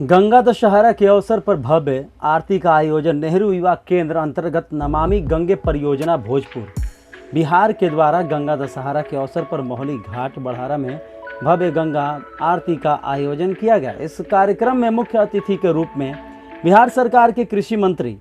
गंगा दशहरा के अवसर पर भव्य आरती का आयोजन नेहरू युवा केंद्र अंतर्गत नमामि गंगे परियोजना भोजपुर बिहार के द्वारा गंगा दशहरा के अवसर पर मोहली घाट बड़हारा में भव्य गंगा आरती का आयोजन किया गया। इस कार्यक्रम में मुख्य अतिथि के रूप में बिहार सरकार के कृषि मंत्री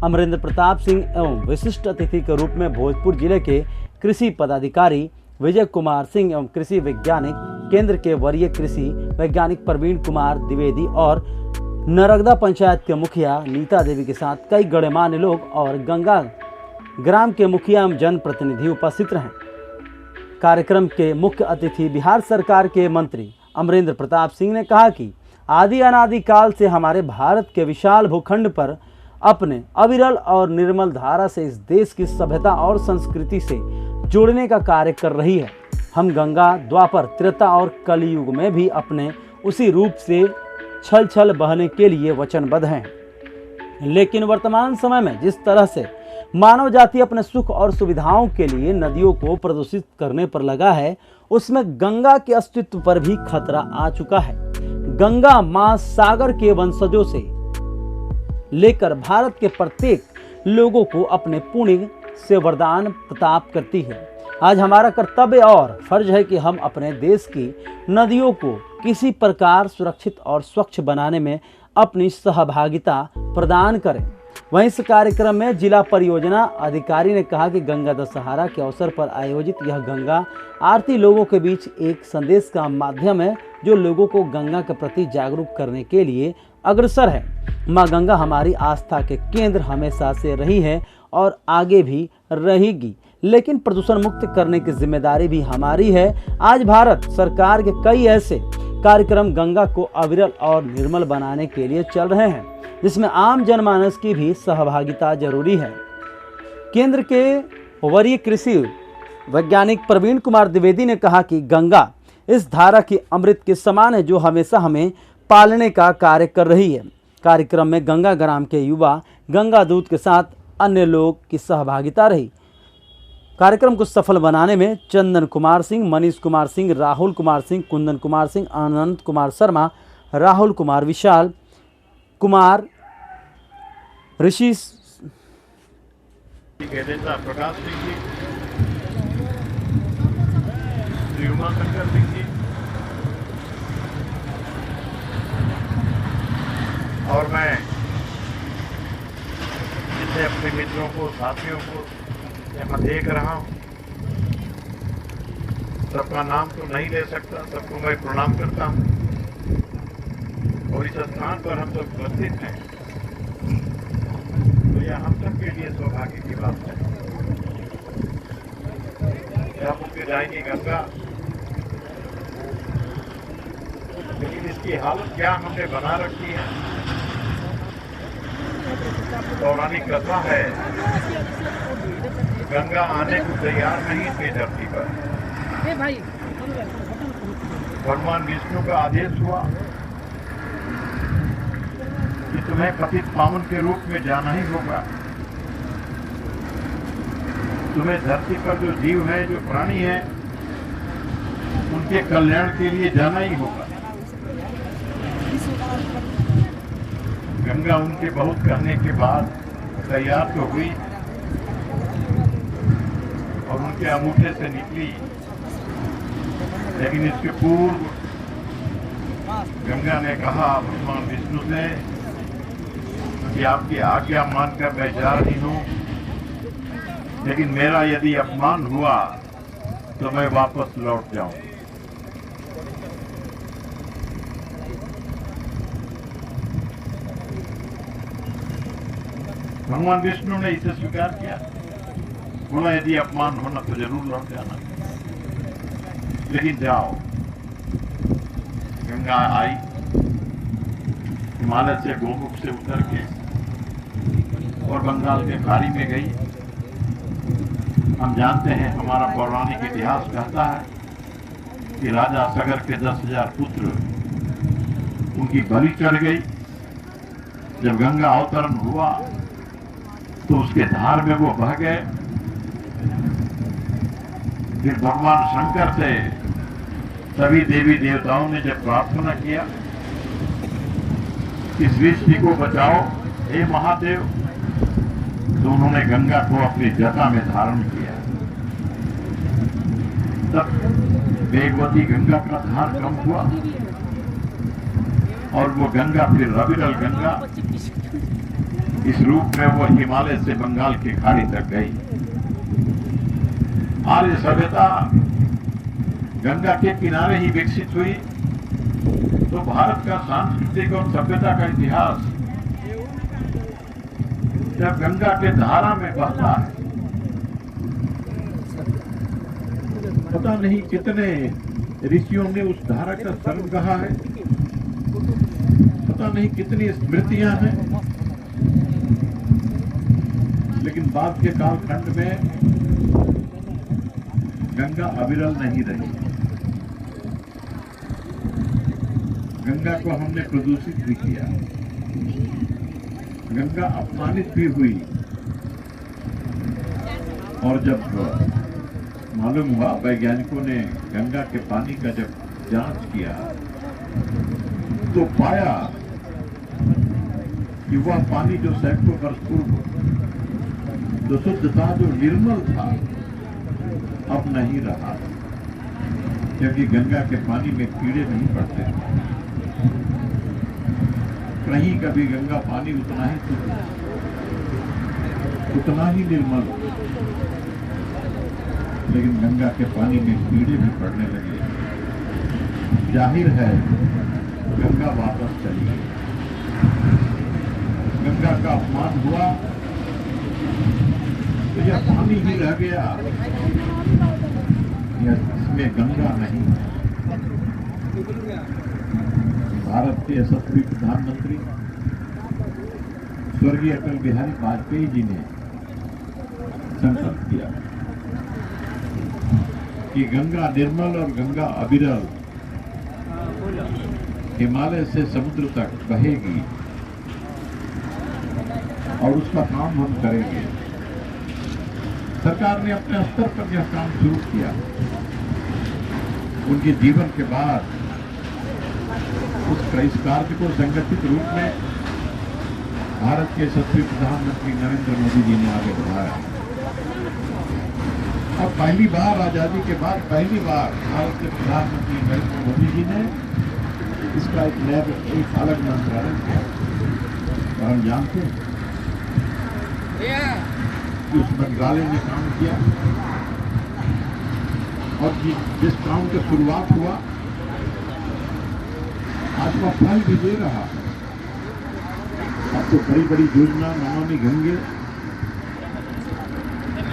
अमरेंद्र प्रताप सिंह एवं विशिष्ट अतिथि के रूप में भोजपुर जिले के कृषि पदाधिकारी विजय कुमार सिंह एवं कृषि वैज्ञानिक केंद्र के वरीय कृषि वैज्ञानिक प्रवीण कुमार द्विवेदी और नरगदा पंचायत के मुखिया नीता देवी के साथ कई गणमान्य लोग और गंगा ग्राम के मुखिया एवं जनप्रतिनिधि उपस्थित रहे। कार्यक्रम के मुख्य अतिथि बिहार सरकार के मंत्री अमरेंद्र प्रताप सिंह ने कहा कि आदि अनादि काल से हमारे भारत के विशाल भूखंड पर अपने अविरल और निर्मल धारा से इस देश की सभ्यता और संस्कृति से जोड़ने का कार्य कर रही है। हम गंगा द्वापर त्रेता और कलयुग में भी अपने उसी रूप से छल छल बहने के लिए वचनबद्ध हैं। लेकिन वर्तमान समय में जिस तरह से मानव जाति अपने सुख और सुविधाओं के लिए नदियों को प्रदूषित करने पर लगा है, उसमें गंगा के अस्तित्व पर भी खतरा आ चुका है। गंगा मां सागर के वंशजों से लेकर भारत के प्रत्येक लोगों को अपने पुण्य से वरदान प्रदान करती है। आज हमारा कर्तव्य और फर्ज है कि हम अपने देश की नदियों को किसी प्रकार सुरक्षित और स्वच्छ बनाने में अपनी सहभागिता प्रदान करें। वहीं इस कार्यक्रम में जिला परियोजना अधिकारी ने कहा कि गंगा दशहरा के अवसर पर आयोजित यह गंगा आरती लोगों के बीच एक संदेश का माध्यम है जो लोगों को गंगा के प्रति जागरूक करने के लिए अग्रसर है। मां गंगा हमारी आस्था के केंद्र हमेशा से रही है और आगे भी रहेगी, लेकिन प्रदूषण मुक्त करने की जिम्मेदारी भी हमारी है। आज भारत सरकार के कई ऐसे कार्यक्रम गंगा को अविरल और निर्मल बनाने के लिए चल रहे हैं, जिसमें आम जनमानस की भी सहभागिता जरूरी है। केंद्र के वरीय कृषि वैज्ञानिक प्रवीण कुमार द्विवेदी ने कहा कि गंगा इस धारा की अमृत के समान है जो हमेशा हमें पालने का कार्य कर रही है। कार्यक्रम में गंगा ग्राम के युवा गंगा दूत के साथ अन्य लोग की सहभागिता रही। कार्यक्रम को सफल बनाने में चंदन कुमार सिंह, मनीष कुमार सिंह, राहुल कुमार सिंह, कुंदन कुमार सिंह, आनंद कुमार शर्मा, राहुल कुमार, विशाल कुमार, ऋषि प्रकाश सिंह जी, उमाशंकर सिंह जी और मैं जितने अपने मित्रों को साथियों को मैं देख रहा हूँ, सबका नाम तो नहीं ले सकता, सबको मैं प्रणाम करता हूँ। और इस स्थान पर हम सब उपस्थित हैं तो यह हम सब के लिए सौभाग्य की बात है। जब उसके जाएगी गंगा, लेकिन इसकी हालत क्या हमने बना रखी है। पौराणिक कथा है, गंगा आने को तैयार नहीं थी धरती पर। भगवान विष्णु का आदेश हुआ कि तुम्हें पतित पावन के रूप में जाना ही होगा। तुम्हें धरती पर जो जीव है, जो प्राणी है, उनके कल्याण के लिए जाना ही होगा। गंगा उनके बहुत कहने के बाद तैयार तो हुई और उनके अंगूठे से निकली, लेकिन इसके पूर्व गंगा ने कहा भगवान विष्णु से कि आपकी आज्ञा मानकर मैं जा रही हूँ, लेकिन मेरा यदि अपमान हुआ तो मैं वापस लौट जाऊं। भगवान विष्णु ने इसे स्वीकार किया, बोला यदि अपमान होना तो जरूर लौट जाना, लेकिन जाओ। गंगा आई, हिमालय से गोमुख से उतर के और बंगाल के खाड़ी में गई। हम जानते हैं, हमारा पौराणिक इतिहास कहता है कि राजा सगर के 10,000 पुत्र उनकी बलि चढ़ गई। जब गंगा अवतरण हुआ तो उसके धार में वो बह गए। फिर भगवान शंकर से सभी देवी देवताओं ने जब प्रार्थना किया इस सृष्टि को बचाओ हे महादेव। तो उन्होंने गंगा को अपनी जटा में धारण किया। तब वेगवती गंगा का धार कम हुआ और वो गंगा फिर अविरल गंगा इस रूप में वो हिमालय से बंगाल की खाड़ी तक गई। आर्य सभ्यता गंगा के किनारे ही विकसित हुई। तो भारत का सांस्कृतिक और सभ्यता का इतिहास जब गंगा के धारा में बहता है, पता नहीं कितने ऋषियों ने उस धारा का संग कहा है, पता नहीं कितनी स्मृतियां हैं, लेकिन बाद के कालखंड में गंगा अविरल नहीं रही। गंगा को हमने प्रदूषित भी किया, गंगा अपमानित भी हुई। और जब मालूम हुआ, वैज्ञानिकों ने गंगा के पानी का जब जांच किया तो पाया कि वह पानी जो सैकड़ों वर्ष पूर्व जो शुद्ध था, जो निर्मल था, अब नहीं रहा, क्योंकि गंगा के पानी में कीड़े नहीं पड़ते। कहीं कभी गंगा पानी उतना ही शुद्ध, उतना ही निर्मल, लेकिन गंगा के पानी में कीड़े भी पड़ने लगे। जाहिर है गंगा वापस चली गई। गंगा का अपमान हुआ तो यह पानी ही रह गया, इसमें गंगा नहीं। भारत के यशस्वी प्रधानमंत्री स्वर्गीय अटल बिहारी वाजपेयी जी ने संकल्प किया कि गंगा निर्मल और गंगा अविरल हिमालय से समुद्र तक बहेगी और उसका काम हम करेंगे। सरकार ने अपने स्तर पर यह काम शुरू किया। उनके जीवन के बाद इस कार्य को संगठित रूप में भारत के यशस्वी प्रधानमंत्री नरेंद्र मोदी जी ने आगे बढ़ाया। और पहली बार आजादी के बाद पहली बार भारत के प्रधानमंत्री नरेंद्र मोदी जी ने इसका एक अलग मंत्रालय किया। और हम जानते हैं कि उस मंत्रालय ने काम किया और जिस काम की शुरुआत हुआ आज वह फल भी दे रहा। अब तो बड़ी बड़ी योजना नमामि गंगे,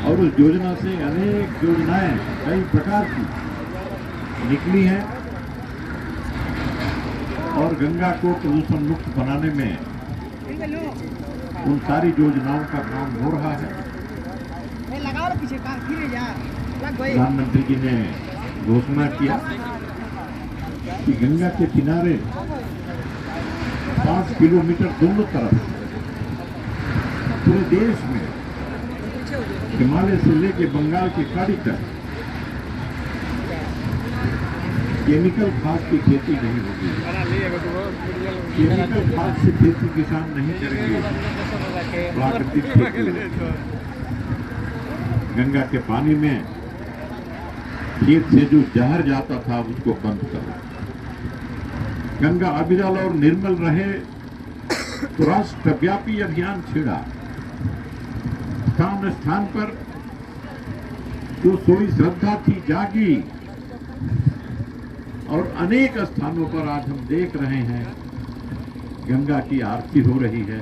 और उस योजना से अनेक योजनाएं कई प्रकार की निकली हैं और गंगा को प्रदूषण मुक्त बनाने में उन सारी योजनाओं का काम हो रहा है। प्रधानमंत्री जी ने घोषणा किया कि गंगा के किनारे 5 किलोमीटर दोनों तरफ पूरे देश में हिमालय से लेके बंगाल की खाड़ी तक केमिकल खाद की खेती नहीं होगी। केमिकल खाद से खेती किसान नहीं करेंगे, प्राकृतिक खेती। गंगा के पानी में खेत से जो जहर जाता था उसको बंद करो। गंगा अविरल और निर्मल रहे तो राष्ट्रव्यापी अभियान छिड़ा। स्थान स्थान पर जो सोई श्रद्धा थी जागी और अनेक स्थानों पर आज हम देख रहे हैं गंगा की आरती हो रही है।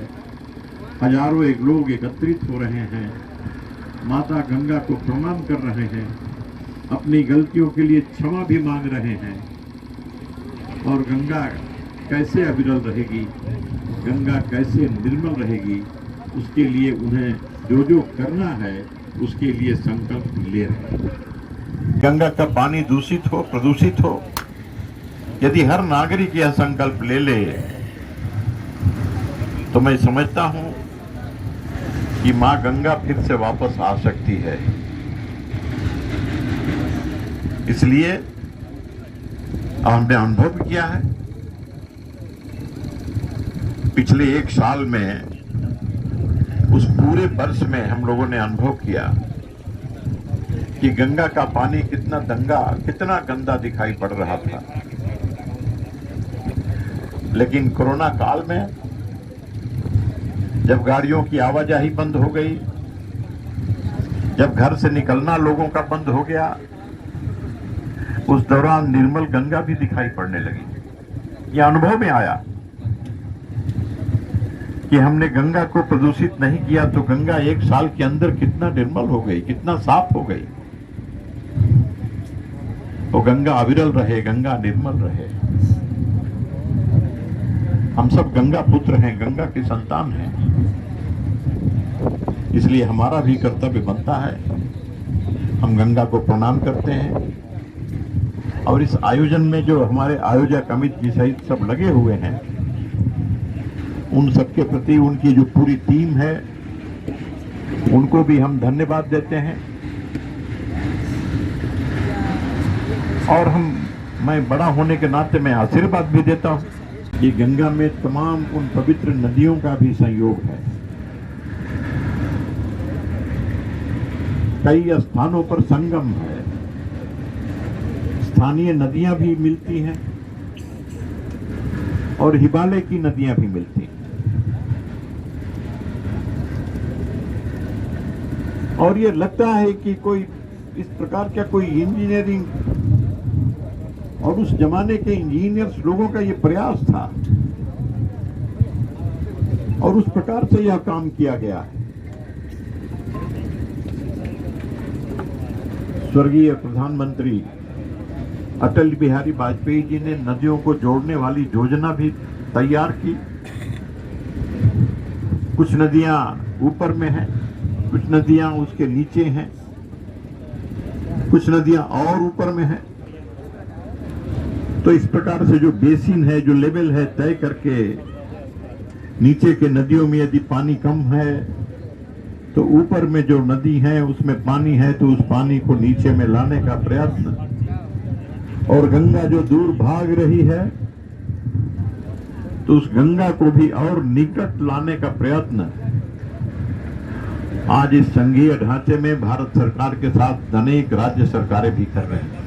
हजारों एक लोग एकत्रित हो रहे हैं, माता गंगा को प्रणाम कर रहे हैं, अपनी गलतियों के लिए क्षमा भी मांग रहे हैं। और गंगा कैसे अविरल रहेगी, गंगा कैसे निर्मल रहेगी, उसके लिए उन्हें जो जो करना है उसके लिए संकल्प ले रहे हैं। गंगा का पानी दूषित हो, प्रदूषित हो, यदि हर नागरिक यह संकल्प ले ले तो मैं समझता हूं कि मां गंगा फिर से वापस आ सकती है। इसलिए हमने अनुभव किया है पिछले एक साल में, उस पूरे वर्ष में हम लोगों ने अनुभव किया कि गंगा का पानी कितना गंदा दिखाई पड़ रहा था। लेकिन कोरोना काल में जब गाड़ियों की आवाजाही बंद हो गई, जब घर से निकलना लोगों का बंद हो गया, उस दौरान निर्मल गंगा भी दिखाई पड़ने लगी। यह अनुभव में आया कि हमने गंगा को प्रदूषित नहीं किया तो गंगा एक साल के अंदर कितना निर्मल हो गई, कितना साफ हो गई। तो गंगा अविरल रहे, गंगा निर्मल रहे। हम सब गंगा पुत्र हैं, गंगा की संतान हैं। इसलिए हमारा भी कर्तव्य बनता है, हम गंगा को प्रणाम करते हैं। और इस आयोजन में जो हमारे आयोजक अमित जी सहित सब लगे हुए हैं, उन सबके प्रति उनकी जो पूरी टीम है, उनको भी हम धन्यवाद देते हैं। और मैं बड़ा होने के नाते मैं आशीर्वाद भी देता हूं कि गंगा में तमाम उन पवित्र नदियों का भी संयोग है। कई स्थानों पर संगम है, स्थानीय नदियां भी मिलती हैं और हिमालय की नदियां भी मिलती हैं। और ये लगता है कि कोई इस प्रकार का कोई इंजीनियरिंग और उस जमाने के इंजीनियर्स लोगों का ये प्रयास था और उस प्रकार से यह काम किया गया है। स्वर्गीय प्रधानमंत्री अटल बिहारी वाजपेयी जी ने नदियों को जोड़ने वाली योजना भी तैयार की। कुछ नदियां ऊपर में हैं, कुछ नदियां उसके नीचे हैं, कुछ नदियां और ऊपर में हैं। तो इस प्रकार से जो बेसिन है, जो लेवल है, तय करके नीचे के नदियों में यदि पानी कम है तो ऊपर में जो नदी है उसमें पानी है तो उस पानी को नीचे में लाने का प्रयत्न, और गंगा जो दूर भाग रही है तो उस गंगा को भी और निकट लाने का प्रयत्न आज इस संघीय ढांचे में भारत सरकार के साथ अनेक राज्य सरकारें भी कर रहे हैं।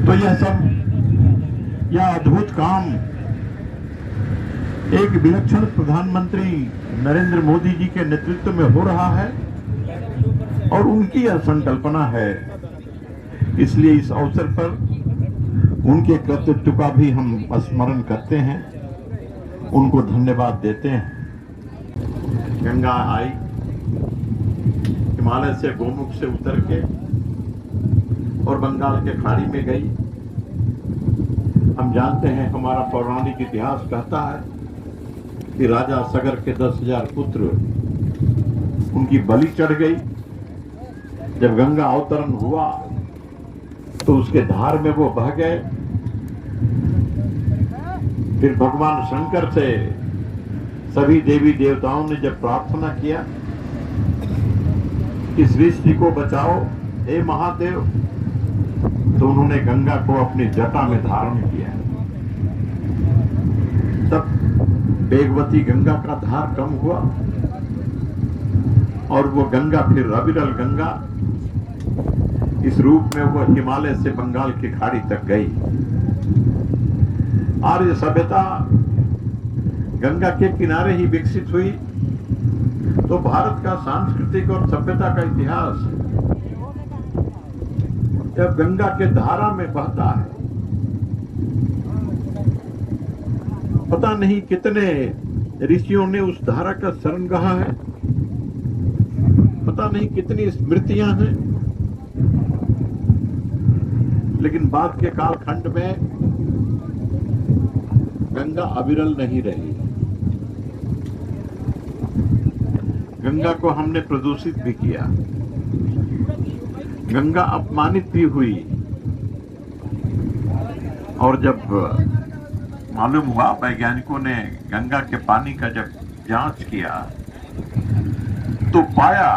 तो यह अद्भुत काम एक विलक्षण प्रधानमंत्री नरेंद्र मोदी जी के नेतृत्व में हो रहा है और उनकी यह संकल्पना है। इसलिए इस अवसर पर उनके कर्तृत्व का भी हम स्मरण करते हैं, उनको धन्यवाद देते हैं। गंगा आई, हिमालय से गोमुख से उतर के और बंगाल के खाड़ी में गई। हम जानते हैं, हमारा पौराणिक इतिहास कहता है कि राजा सगर के 10,000 पुत्र उनकी बलि चढ़ गई। जब गंगा अवतरण हुआ तो उसके धार में वो बह गए। फिर भगवान शंकर से सभी देवी देवताओं ने जब प्रार्थना किया कि सृष्टि को बचाओ हे महादेव, तो उन्होंने गंगा को अपनी जटा में धारण किया। तब वेगवती गंगा का धार कम हुआ और वो गंगा फिर अविरल गंगा इस रूप में वो हिमालय से बंगाल की खाड़ी तक गई। आर्य सभ्यता गंगा के किनारे ही विकसित हुई। तो भारत का सांस्कृतिक और सभ्यता का इतिहास जब गंगा के धारा में बहता है, पता नहीं कितने ऋषियों ने उस धारा का शरण गहा है, पता नहीं कितनी स्मृतियां हैं, लेकिन बाद के कालखंड में गंगा अविरल नहीं रही। गंगा को हमने प्रदूषित भी किया, गंगा अपमानित भी हुई। और जब मालूम हुआ, वैज्ञानिकों ने गंगा के पानी का जब जांच किया तो पाया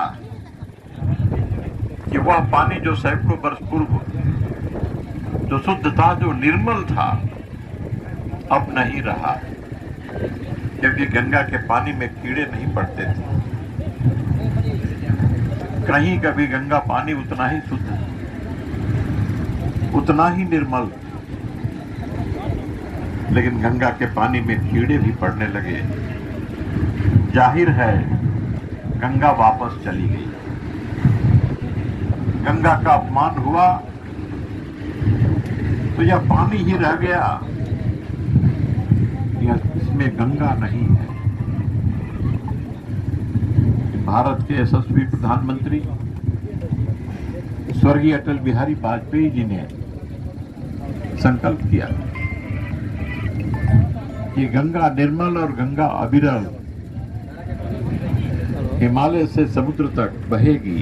कि वह पानी जो सैकड़ों वर्ष पूर्व जो शुद्ध था, जो निर्मल था, अब नहीं रहा, क्योंकि गंगा के पानी में कीड़े नहीं पड़ते थे। कहीं कभी गंगा पानी उतना ही शुद्ध, उतना ही निर्मल, लेकिन गंगा के पानी में कीड़े भी पड़ने लगे। जाहिर है गंगा वापस चली गई। गंगा का अपमान हुआ तो यह पानी ही रह गया, इसमें गंगा नहीं है। भारत के यशस्वी प्रधानमंत्री स्वर्गीय अटल बिहारी वाजपेयी जी ने संकल्प किया कि गंगा निर्मल और गंगा अविरल हिमालय से समुद्र तक बहेगी,